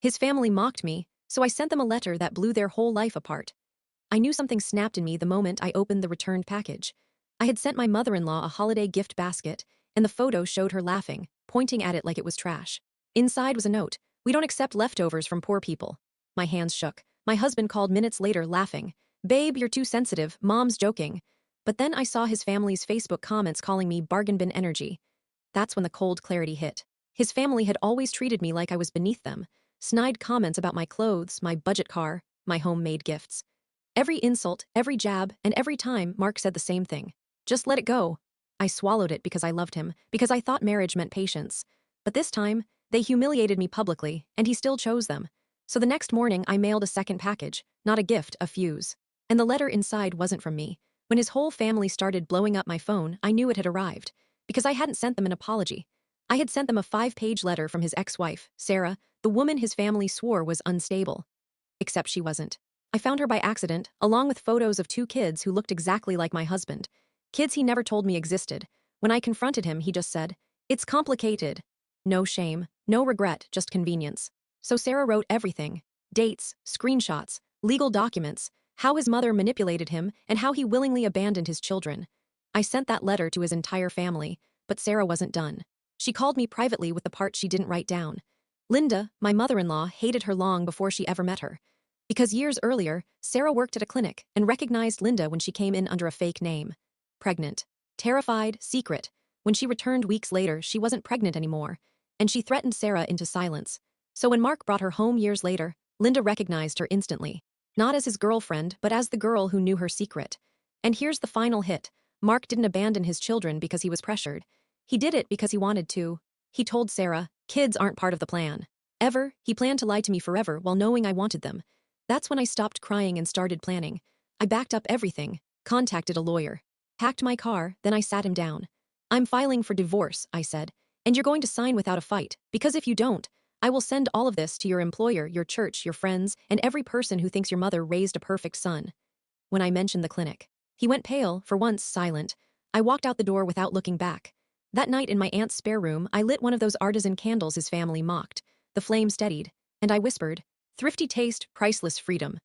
His family mocked me, so I sent them a letter that blew their whole life apart. I knew something snapped in me the moment I opened the returned package. I had sent my mother-in-law a holiday gift basket, and the photo showed her laughing, pointing at it like it was trash. Inside was a note: "We don't accept leftovers from poor people." My hands shook. My husband called minutes later, laughing. "Babe, you're too sensitive, Mom's joking." But then I saw his family's Facebook comments calling me bargain bin energy. That's when the cold clarity hit. His family had always treated me like I was beneath them. Snide comments about my clothes, my budget car, my homemade gifts. Every insult, every jab, and every time Mark said the same thing: "Just let it go." I swallowed it because I loved him, because I thought marriage meant patience. But this time, they humiliated me publicly, and he still chose them. So the next morning, I mailed a second package, not a gift, a fuse. And the letter inside wasn't from me. When his whole family started blowing up my phone, I knew it had arrived. Because I hadn't sent them an apology. I had sent them a 5-page letter from his ex-wife, Sarah, the woman his family swore was unstable. Except she wasn't. I found her by accident, along with photos of 2 kids who looked exactly like my husband. Kids he never told me existed. When I confronted him, he just said, "It's complicated." No shame, no regret, just convenience. So Sarah wrote everything: dates, screenshots, legal documents, how his mother manipulated him, and how he willingly abandoned his children. I sent that letter to his entire family, but Sarah wasn't done. She called me privately with the part she didn't write down. Linda, my mother-in-law, hated her long before she ever met her. Because years earlier, Sarah worked at a clinic and recognized Linda when she came in under a fake name. Pregnant. Terrified, secret. When she returned weeks later, she wasn't pregnant anymore, and she threatened Sarah into silence. So when Mark brought her home years later, Linda recognized her instantly. Not as his girlfriend, but as the girl who knew her secret. And here's the final hit: Mark didn't abandon his children because he was pressured. He did it because he wanted to. He told Sarah, "Kids aren't part of the plan." Ever, he planned to lie to me forever while knowing I wanted them. That's when I stopped crying and started planning. I backed up everything, contacted a lawyer, packed my car, then I sat him down. "I'm filing for divorce," I said, "and you're going to sign without a fight, because if you don't, I will send all of this to your employer, your church, your friends, and every person who thinks your mother raised a perfect son." When I mentioned the clinic, he went pale, for once silent. I walked out the door without looking back. That night in my aunt's spare room, I lit one of those artisan candles his family mocked. The flame steadied, and I whispered, "Thrifty taste, priceless freedom."